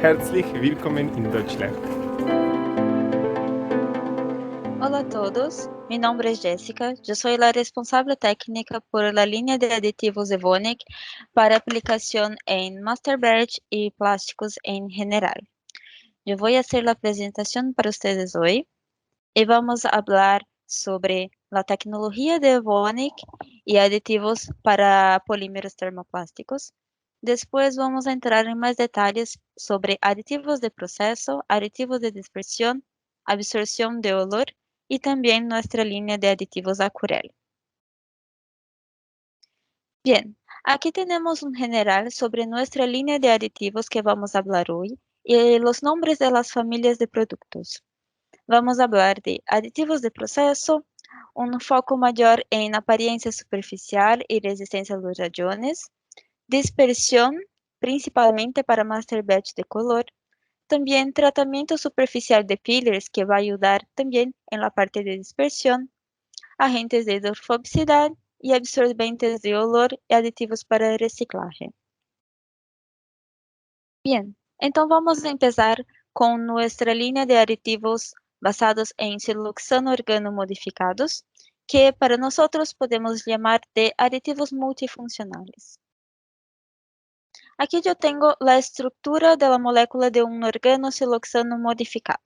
Herzlich willkommen in Deutschland. Hola a todos, mi nombre es Jessica, yo soy la responsable técnica por la línea de aditivos Evonik para aplicación en master batch y plásticos en general. Yo voy a hacer la presentación para ustedes hoy y vamos a hablar sobre la tecnología de Evonik y aditivos para polímeros termoplásticos. Después vamos a entrar en más detalles sobre aditivos de proceso, aditivos de dispersión, absorción de olor y también nuestra línea de aditivos Acurel. Bien, aquí tenemos un general sobre nuestra línea de aditivos que vamos a hablar hoy y los nombres de las familias de productos. Vamos a hablar de aditivos de proceso, un foco mayor en apariencia superficial y resistencia a los rayones, dispersión, principalmente para master batch de color, también tratamiento superficial de fillers que va a ayudar también en la parte de dispersión, agentes de hidrofobicidad y absorbentes de olor y aditivos para reciclaje. Bien, então vamos empezar con nuestra línea de aditivos basados en siloxano organomodificados, que para nosotros podemos llamar de aditivos multifuncionales. Aquí yo tengo la estructura de la molécula de un organosiloxano modificado.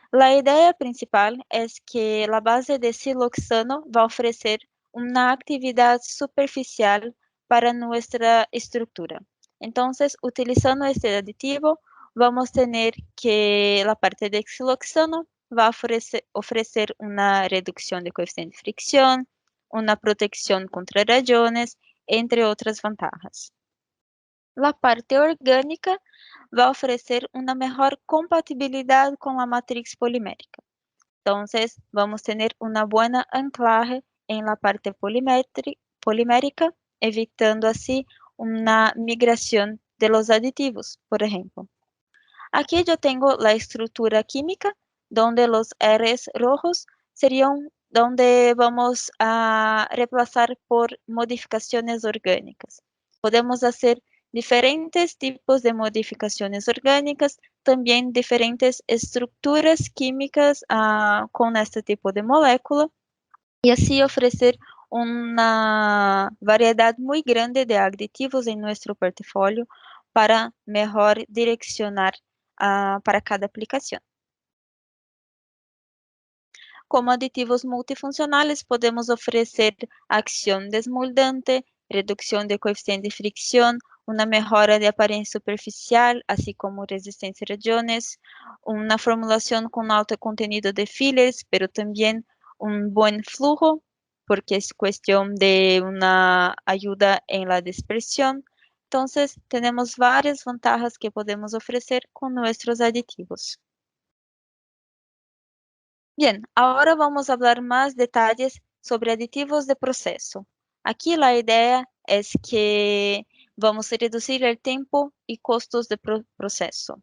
La idea principal es que la base de siloxano va a ofrecer una actividad superficial para nuestra estructura. Entonces, utilizando este aditivo, vamos a tener que la parte de siloxano va a ofrecer una reducción de coeficiente de fricción, una protección contra rayones, entre otras ventajas. La parte orgánica va a ofrecer una mejor compatibilidad con la matriz polimérica. Entonces, vamos a tener una buena anclaje en la parte polimérica, evitando así una migración de los aditivos, por ejemplo. Aquí yo tengo la estructura química, donde los Rs rojos serían donde vamos a reemplazar por modificaciones orgánicas. Podemos hacer diferentes tipos de modificaciones orgánicas, también diferentes estructuras químicas con este tipo de molécula, y así ofrecer una variedad muy grande de aditivos en nuestro portafolio para mejor direccionar para cada aplicación. Como aditivos multifuncionales, podemos ofrecer acción desmoldante, reducción de coeficiente de fricción, una mejora de apariencia superficial, así como resistencia a rayones, una formulación con alto contenido de fillers, pero también un buen flujo, porque es cuestión de una ayuda en la dispersión. Entonces, tenemos varias ventajas que podemos ofrecer con nuestros aditivos. Bien, ahora vamos a hablar más detalles sobre aditivos de proceso. Aquí la idea es que vamos a reducir el tiempo y costos de proceso.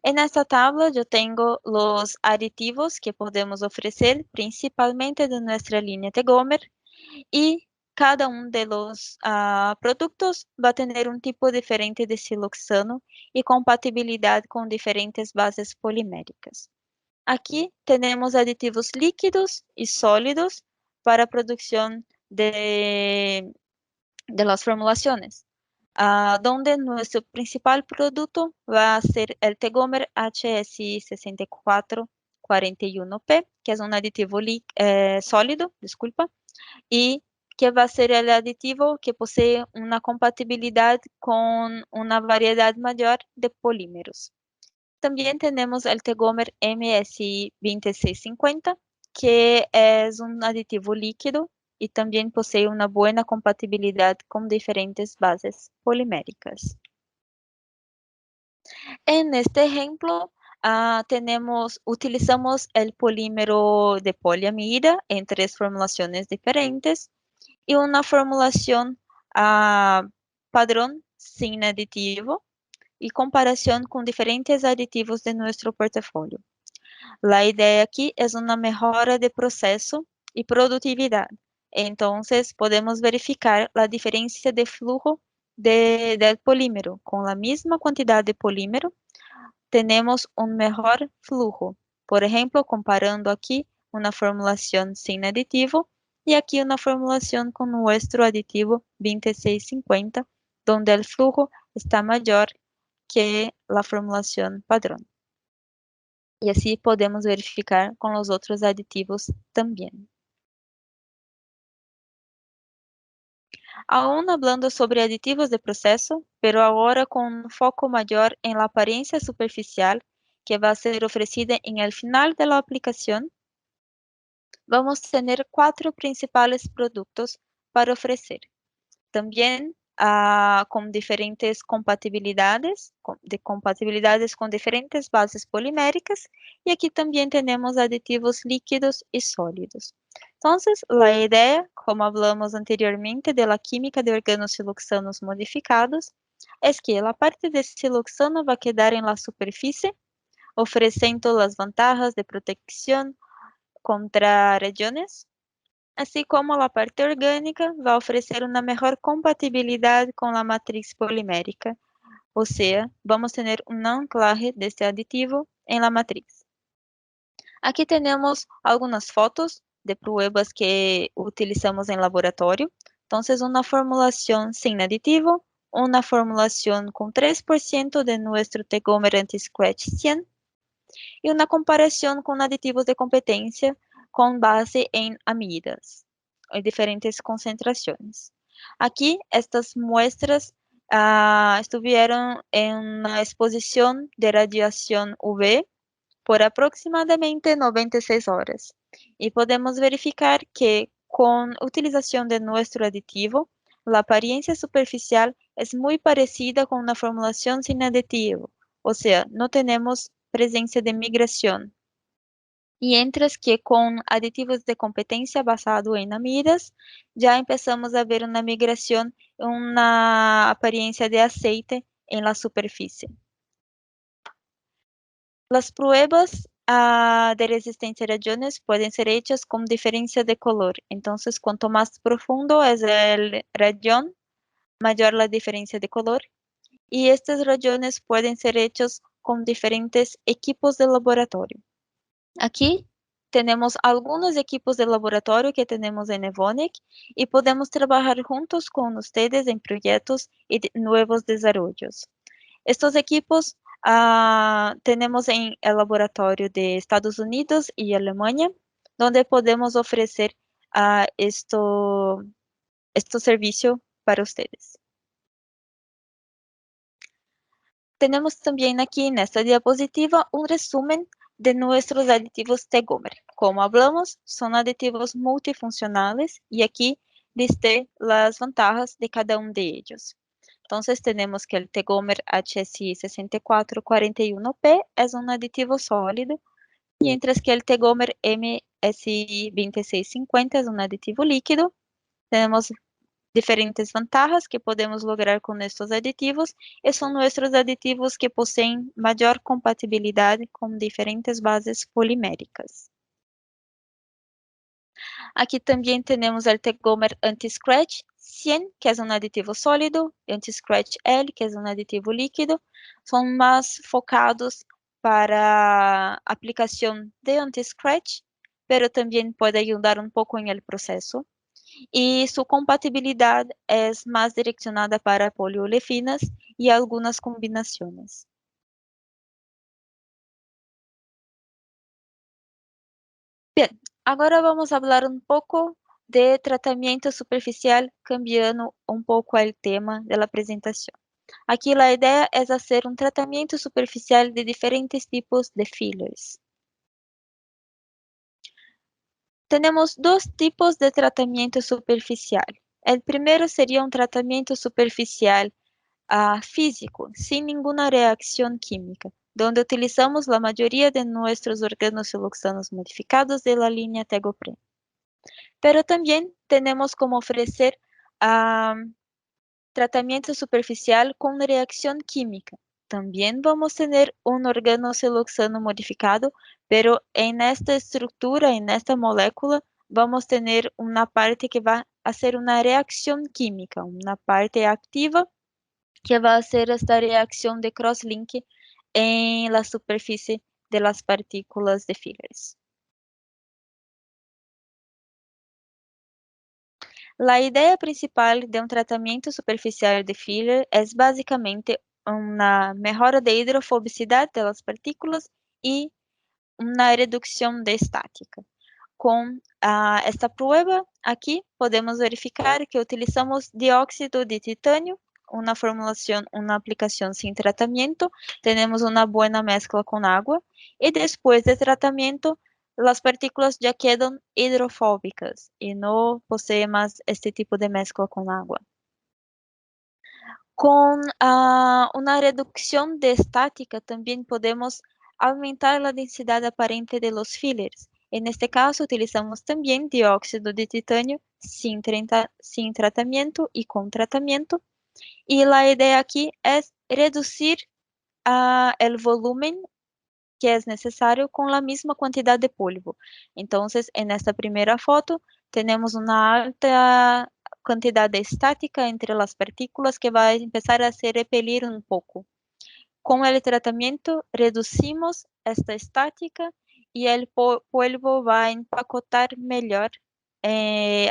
En esta tabla yo tengo los aditivos que podemos ofrecer principalmente de nuestra línea Tegomer y cada uno de los productos va a tener un tipo diferente de siloxano y compatibilidad con diferentes bases poliméricas. Aquí tenemos aditivos líquidos y sólidos para producción de las formulaciones, donde nuestro principal producto va a ser el Tegomer HSI 6441P, que es un aditivo sólido, disculpa, y que va a ser el aditivo que posee una compatibilidad con una variedad mayor de polímeros. También tenemos el Tegomer MSI 2650, que es un aditivo líquido y también posee una buena compatibilidad con diferentes bases poliméricas. En este ejemplo, utilizamos el polímero de poliamida en 3 formulaciones diferentes y una formulación padrón sin aditivo y comparación con diferentes aditivos de nuestro portafolio. La idea aquí es una mejora de proceso y productividad. Entonces, podemos verificar la diferencia de flujo del polímero con la misma cantidad de polímero, tenemos un mejor flujo. Por ejemplo, comparando aquí una formulación sin aditivo y aquí una formulación con nuestro aditivo 2650, donde el flujo está mayor que la formulación padrón. Y así podemos verificar con los otros aditivos también. Aún hablando sobre aditivos de proceso, pero ahora con un foco mayor en la apariencia superficial que va a ser ofrecida en el final de la aplicación, vamos a tener 4 principales productos para ofrecer. También con diferentes compatibilidades, compatibilidades con diferentes bases poliméricas, y aquí también tenemos aditivos líquidos y sólidos. Entonces, la idea, como hablamos anteriormente de la química de organosiloxanos modificados, es que la parte de siloxano va a quedar en la superficie, ofreciendo las ventajas de protección contra regiones, así como la parte orgánica va a ofrecer una mejor compatibilidad con la matriz polimérica, o sea, vamos a tener un anclaje de este aditivo en la matriz. Aquí tenemos algunas fotos de pruebas que utilizamos en laboratorio. Entonces, una formulación sin aditivo, una formulación con 3% de nuestro tegómer anti-scratch 100 y una comparación con aditivos de competencia con base en amidas en diferentes concentraciones. Aquí estas muestras estuvieron en una exposición de radiación UV por aproximadamente 96 horas y podemos verificar que con utilización de nuestro aditivo, la apariencia superficial es muy parecida con una formulación sin aditivo, o sea, no tenemos presencia de migración. Y mientras que con aditivos de competencia basado en amidas, ya empezamos a ver una migración, una apariencia de aceite en la superficie. Las pruebas de resistencia a rayones pueden ser hechas con diferencia de color. Entonces, cuanto más profundo es el rayón, mayor la diferencia de color. Y estos rayones pueden ser hechos con diferentes equipos de laboratorio. Aquí tenemos algunos equipos de laboratorio que tenemos en Evonik y podemos trabajar juntos con ustedes en proyectos y nuevos desarrollos. Estos equipos tenemos en el laboratorio de Estados Unidos y Alemania, donde podemos ofrecer este servicio para ustedes. Tenemos también aquí en esta diapositiva un resumen de nuestros aditivos tegómer. Como hablamos, son aditivos multifuncionales y aquí listé las ventajas de cada uno de ellos. Entonces tenemos que el tegómer HSI 6441P es un aditivo sólido, mientras que el tegómer MSI 2650 es un aditivo líquido. Tenemos diferentes ventajas que podemos lograr con estos aditivos y son nuestros aditivos que poseen mayor compatibilidad con diferentes bases poliméricas. Aquí también tenemos el tegómer anti-scratch 100, que es un aditivo sólido, y anti-scratch L, que es un aditivo líquido. Son más focados para aplicación de anti-scratch, pero también puede ayudar un poco en el proceso. Y su compatibilidad es más direccionada para poliolefinas y algunas combinaciones. Bien, agora vamos a hablar un poco de tratamiento superficial, cambiando un poco el tema de la presentación. Aquí la idea es hacer un tratamiento superficial de diferentes tipos de fillers. Tenemos dos tipos de tratamiento superficial. El primero sería un tratamiento superficial físico, sin ninguna reacción química, donde utilizamos la mayoría de nuestros organosiloxanos modificados de la línea Tegopren. Pero también tenemos como ofrecer tratamiento superficial con reacción química. También vamos a tener un organosiloxano modificado, pero en esta estructura, en esta molécula, vamos a tener una parte que va a hacer una reacción química, una parte activa que va a hacer esta reacción de crosslink en la superficie de las partículas de fillers. La idea principal de un tratamiento superficial de filler es básicamente una mejora de hidrofobicidad de las partículas y una reducción de estática. Con esta prueba aquí podemos verificar que utilizamos dióxido de titanio, una formulación, una aplicación sin tratamiento, tenemos una buena mezcla con agua y después de tratamiento las partículas ya quedan hidrofóbicas y no posee más este tipo de mezcla con agua. Con una reducción de estática también podemos aumentar la densidad aparente de los fillers. En este caso utilizamos también dióxido de titanio sin tratamiento y con tratamiento. Y la idea aquí es reducir el volumen que es necesario con la misma cantidad de polvo. Entonces, en esta primera foto tenemos una alta cantidad de estática entre las partículas que va a empezar a se repelir un poco. Con el tratamiento reducimos esta estática y el polvo va a empacotar mejor,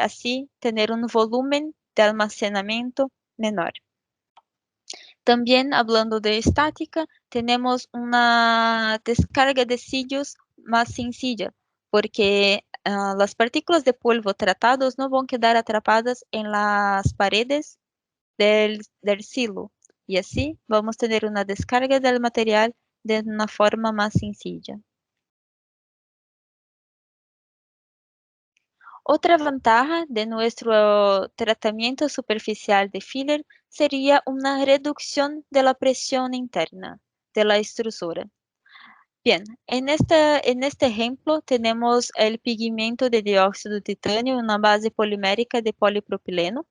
así tener un volumen de almacenamiento menor. También hablando de estática, tenemos una descarga de sillos más sencilla, porque las partículas de polvo tratados no van a quedar atrapadas en las paredes del silo. Y así vamos a tener una descarga del material de una forma más sencilla. Otra ventaja de nuestro tratamiento superficial de filler sería una reducción de la presión interna de la estructura. Bien, en este ejemplo tenemos el pigmento de dióxido de titanio, una base polimérica de polipropileno.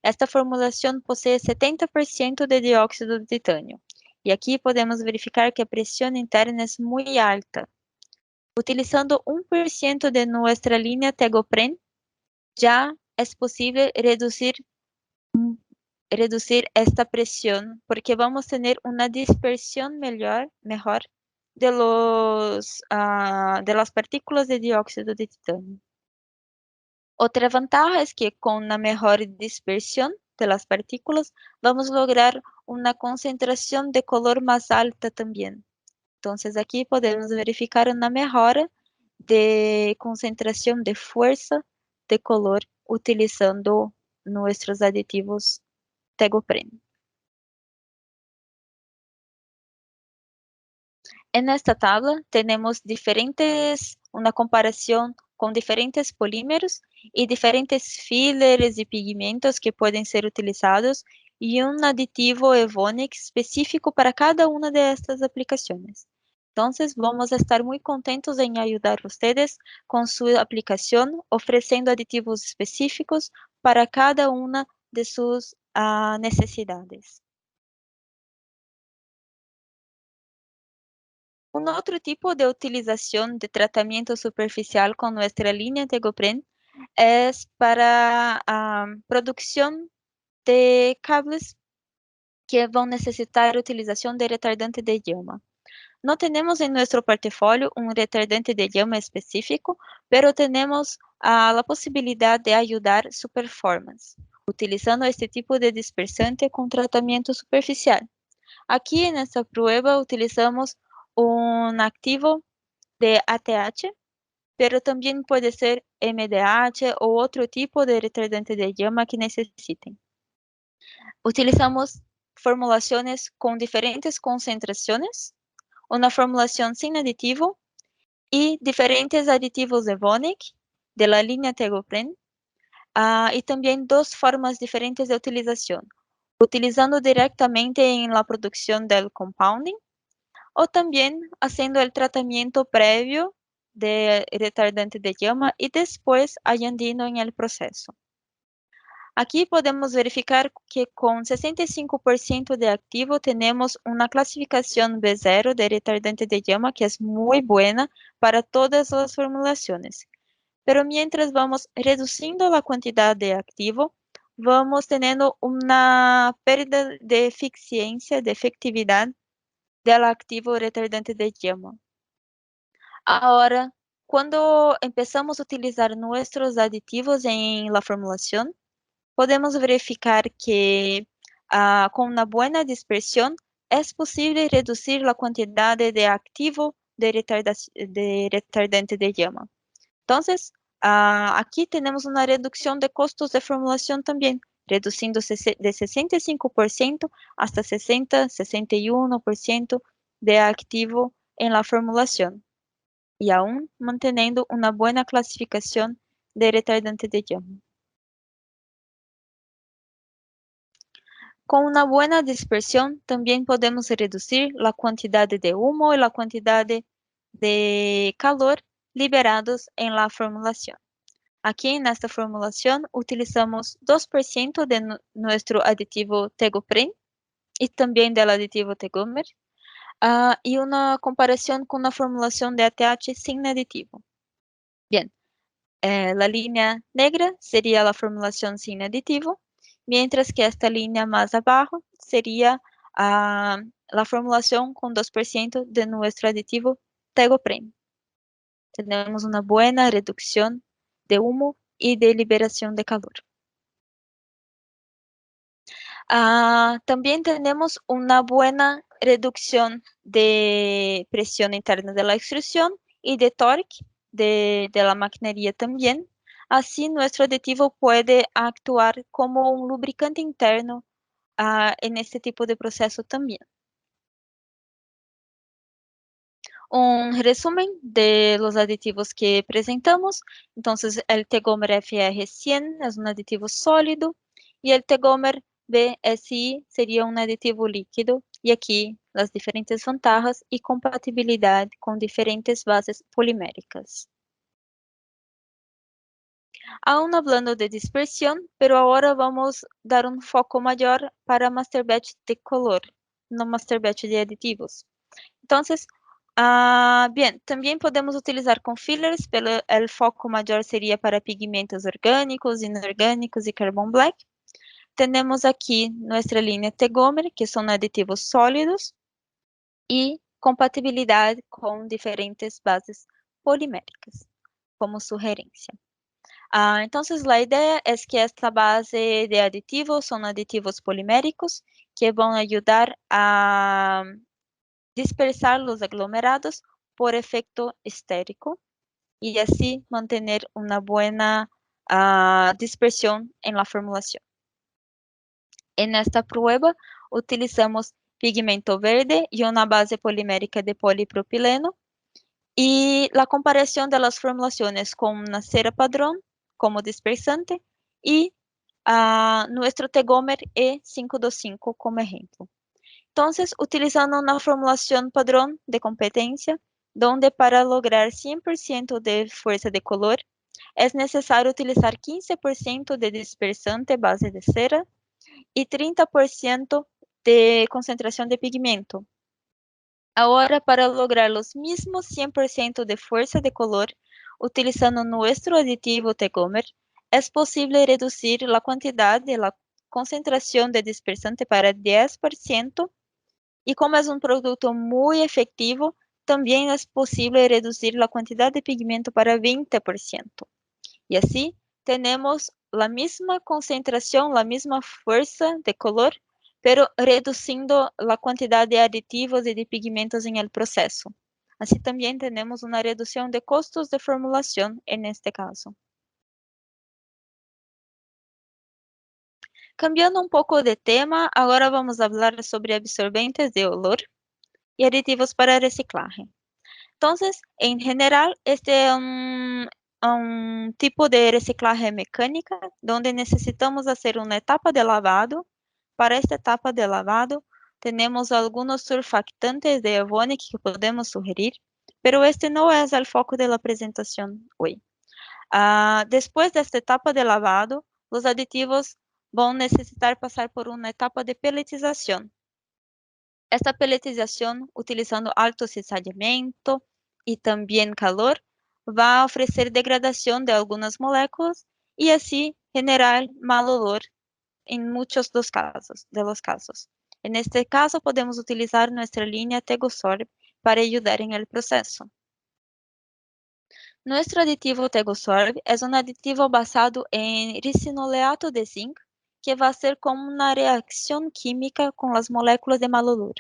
Esta formulación posee 70% de dióxido de titanio. Y aquí podemos verificar que a presión interna es muy alta. Utilizando 1% de nuestra línea Tegopren, ya es posible reducir esta presión porque vamos a tener una dispersión mejor de las partículas de dióxido de titanio. Otra ventaja es que con una mejor dispersión de las partículas vamos a lograr una concentración de color más alta también. Entonces aquí podemos verificar una mejora de concentración de fuerza de color utilizando nuestros aditivos Tegopren. En esta tabla tenemos una comparación con diferentes polímeros y diferentes fillers y pigmentos que pueden ser utilizados y un aditivo Evonik específico para cada una de estas aplicaciones. Entonces, vamos a estar muy contentos en ayudar a ustedes con su aplicación, ofreciendo aditivos específicos para cada una de sus necesidades. Un otro tipo de utilización de tratamiento superficial con nuestra línea Tegopren es para producción de cables que van a necesitar utilización de retardante de llama. No tenemos en nuestro portafolio un retardante de llama específico, pero tenemos la posibilidad de ayudar su performance, utilizando este tipo de dispersante con tratamiento superficial. Aquí en esta prueba utilizamos un activo de ATH, pero también puede ser MDH o otro tipo de retardante de llama que necesiten. Utilizamos formulaciones con diferentes concentraciones, una formulación sin aditivo y diferentes aditivos Evonik de la línea Tegopren, y también dos formas diferentes de utilización, utilizando directamente en la producción del compounding o también haciendo el tratamiento previo de retardante de llama y después añadiendo en el proceso. Aquí podemos verificar que con 65% de activo tenemos una clasificación B0 de retardante de llama que es muy buena para todas las formulaciones. Pero mientras vamos reduciendo la cantidad de activo, vamos teniendo una pérdida de eficiencia, de efectividad del activo retardante de llama. Ahora, cuando empezamos a utilizar nuestros aditivos en la formulación, podemos verificar que con una buena dispersión es posible reducir la cantidad de activo de retardante de llama. Entonces, aquí tenemos una reducción de costos de formulación también, reduciendo de 65% hasta 60-61% de activo en la formulación y aún manteniendo una buena clasificación de retardante de llama. Con una buena dispersión también podemos reducir la cantidad de humo y la cantidad de calor liberados en la formulación. Aquí en esta formulación utilizamos 2% de nuestro aditivo Tegopren y también del aditivo Tegomer y una comparación con una formulación de ATH sin aditivo. Bien, la línea negra sería la formulación sin aditivo, mientras que esta línea más abajo sería la formulación con 2% de nuestro aditivo Tegopren. Tenemos una buena reducción de humo y de liberación de calor. También tenemos una buena reducción de presión interna de la extrusión y de torque de la maquinaria también. Así, nuestro aditivo puede actuar como un lubricante interno en este tipo de proceso también. Un resumen de los aditivos que presentamos. Entonces, el Tegomer FR100 es un aditivo sólido y el Tegomer BSI sería un aditivo líquido. Y aquí las diferentes ventajas y compatibilidad con diferentes bases poliméricas. Aún hablando de dispersión, pero ahora vamos a dar un foco mayor para master batch de color, no master batch de aditivos. Entonces, bien, también podemos utilizar con fillers, pero el foco mayor sería para pigmentos orgánicos, inorgánicos y carbon black. Tenemos aquí nuestra línea Tegomer, que son aditivos sólidos y compatibilidad con diferentes bases poliméricas, como sugerencia. Entonces, la idea es que esta base de aditivos son aditivos poliméricos que van a ayudar a dispersar los aglomerados por efecto estérico y así mantener una buena dispersión en la formulación. En esta prueba utilizamos pigmento verde y una base polimérica de polipropileno y la comparación de las formulaciones con una cera padrón como dispersante y nuestro Tegomer E525 como ejemplo. Entonces, utilizando una formulación padrón de competencia, donde para lograr 100% de fuerza de color, es necesario utilizar 15% de dispersante base de cera y 30% de concentración de pigmento. Ahora, para lograr los mismos 100% de fuerza de color, utilizando nuestro aditivo Tegomer, es posible reducir la cantidad de la concentración de dispersante para 10%. Y como es un producto muy efectivo, también es posible reducir la cantidad de pigmento para 20%. Y así tenemos la misma concentración, la misma fuerza de color, pero reduciendo la cantidad de aditivos y de pigmentos en el proceso. Así también tenemos una reducción de costos de formulación en este caso. Cambiando un poco de tema, ahora vamos a hablar sobre absorbentes de olor y aditivos para reciclaje. Entonces, en general, este es un tipo de reciclaje mecánica donde necesitamos hacer una etapa de lavado. Para esta etapa de lavado, tenemos algunos surfactantes de Evonik que podemos sugerir, pero este no es el foco de la presentación hoy. Después de esta etapa de lavado, los aditivos van a necesitar pasar por una etapa de peletización. Esta peletización, utilizando alto cizallamento y también calor, va a ofrecer degradación de algunas moléculas y así generar mal olor en muchos de los casos. En este caso, podemos utilizar nuestra línea Tegosorb para ayudar en el proceso. Nuestro aditivo Tegosorb es un aditivo basado en ricinoleato de zinc, que va a ser como una reacción química con las moléculas de mal olor.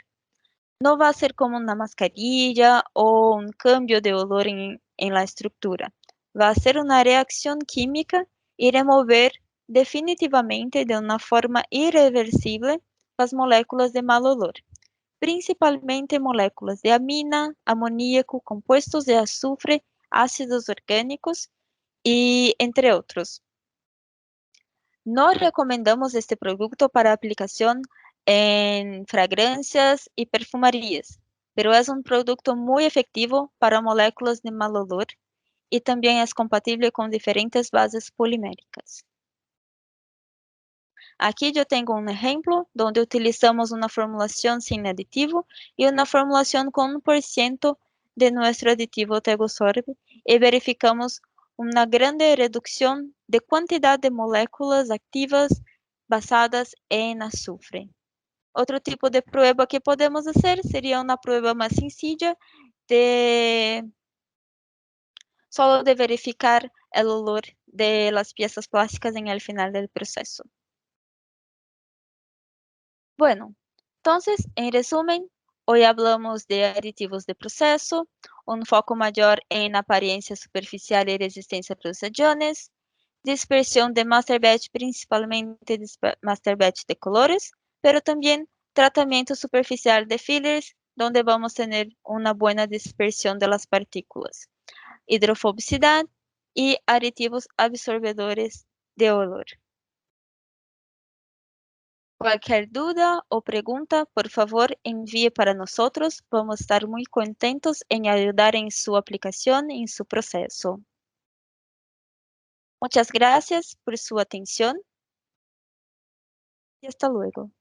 No va a ser como una mascarilla o un cambio de olor en la estructura. Va a ser una reacción química y remover definitivamente de una forma irreversible las moléculas de mal olor, principalmente moléculas de amina, amoníaco, compuestos de azufre, ácidos orgánicos y entre otros. No recomendamos este producto para aplicación en fragancias y perfumerías, pero es un producto muy efectivo para moléculas de mal olor y también es compatible con diferentes bases poliméricas. Aquí yo tengo un ejemplo donde utilizamos una formulación sin aditivo y una formulación con 1% de nuestro aditivo Tegosorb y verificamos una grande reducción de cantidad de moléculas activas basadas en azufre. Otro tipo de prueba que podemos hacer sería una prueba más sencilla solo de verificar el olor de las piezas plásticas en el final del proceso. Bueno, entonces, en resumen, hoy hablamos de aditivos de proceso, un foco mayor en apariencia superficial y resistencia a los iones, dispersión de master batch, principalmente master batch de colores, pero también tratamiento superficial de fillers, donde vamos a tener una buena dispersión de las partículas, hidrofobicidad y aditivos absorbedores de olor. Cualquier duda o pregunta, por favor, envíe para nosotros. Vamos a estar muy contentos en ayudar en su aplicación y en su proceso. Muchas gracias por su atención y hasta luego.